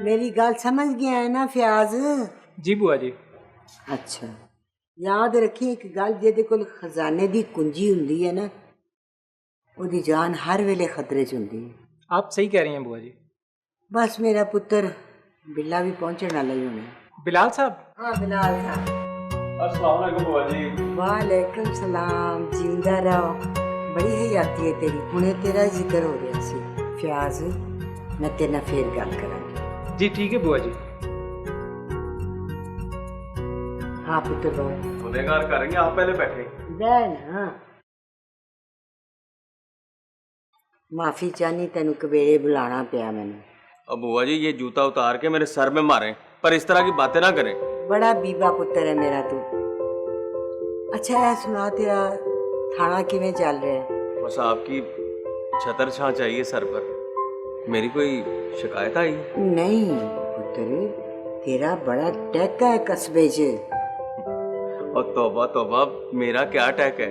मेरी गल समझ गया है ना फयाज? जी बुआ जी। अच्छा, याद रखी एक गल, जेदे कोल खजाने दी कुंजी हुंदी है ना, ओदी जान हर वेले खतरे च हुंदी है। आप सही कह रही हैं बुआ जी। बस मेरा पुत्र बिल्ला भी पहुंचने वाला ही होना है। बिलाल साहब। हाँ बिलाल साहब। अस्सलाम वालेकुम बुआ जी। वालेकुम सलाम, जिंदा रहो। बड़ी हयाती है तेरी, हुणे तेरा ही जिक्र हो रहा सी। फयाज, मैं तेरे नाल फेर गल करांगी। जी ठीक है बुआ जी। हाँ पुत्र बहुत गुनहगार करेंगे, आप पहले बैठे। ना माफी चाहनी, तेन कवेड़े बुलाना पिया मैंने। अब बुआ जी ये जूता उतार के मेरे सर में मारें, पर इस तरह की बातें ना करें। बड़ा बीबा पुत्र है मेरा तू। अच्छा है, सुना तेरा थाना किवें चल रहा है? बस आपकी छतर छां चाहिए सर पर। मेरी कोई शिकायत आई? नहीं पुत्र, तेरा बड़ा टैका है कस्बे च। और तौबा तौबा, मेरा क्या टैक है,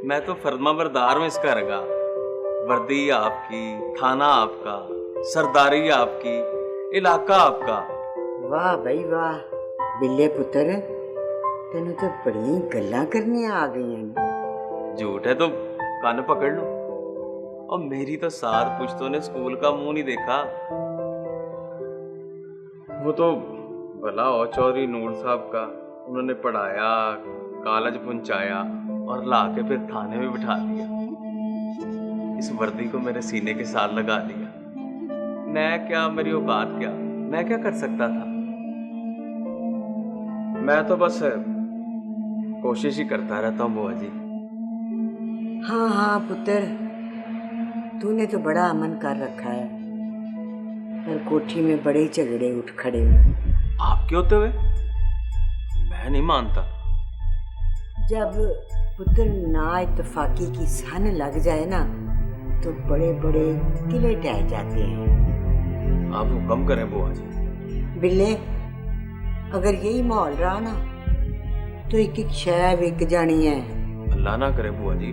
मैं तो फर्माबरदार हूँ इसका रगा। वर्दी आपकी, थाना आपका, सरदारी आपकी, इलाका आपका। वाह भाई वाह बिल्ले पुत्र, तेन तो बड़ी गल्लां करनी आ गई हैं। झूठ है तो कान पकड़ लो। और मेरी तो 7 पुश्तों ने स्कूल का मुंह नहीं देखा। वो तो भला और चौधरी नूर साहब का, उन्होंने पढ़ाया, कॉलेज पहुंचाया और ला के फिर थाने में बिठा दिया। इस वर्दी को मेरे सीने के साथ लगा दिया। मैं क्या, मेरी औकात क्या, मैं क्या कर सकता था? मैं तो बस कोशिश ही करता रहता हूँ बुआ जी। हाँ हाँ पुत्र, तूने तो बड़ा अमन कर रखा है, पर कोठी में बड़े झगड़े उठ खड़े हुए। आपके होते हुए मैं नहीं मानता। जब पुत्र ना इत्तेफाकी की सन लग जाए ना, तो बड़े बड़े किले ढह जाते हैं। आप हुक्म करें बुआ जी। बिल्ले, अगर यही माहौल रहा ना, तो एक एक शय बिक जानी है। अल्लाह ना करे बुआ जी।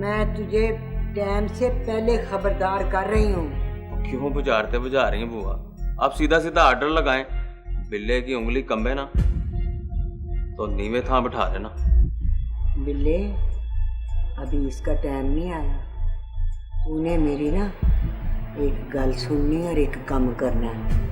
मैं तुझे टाइम से पहले खबरदार कर रही हूँ। क्यों बुझारते बुझा रही हैं बुआ? आप सीधा सीधा आर्डर लगाएं, बिल्ले की उंगली कंबे ना तो नीवे थां बिठा देना। बिल्ले, अभी इसका टाइम नहीं आया। तूने मेरी ना एक गल सुननी और एक काम करना है।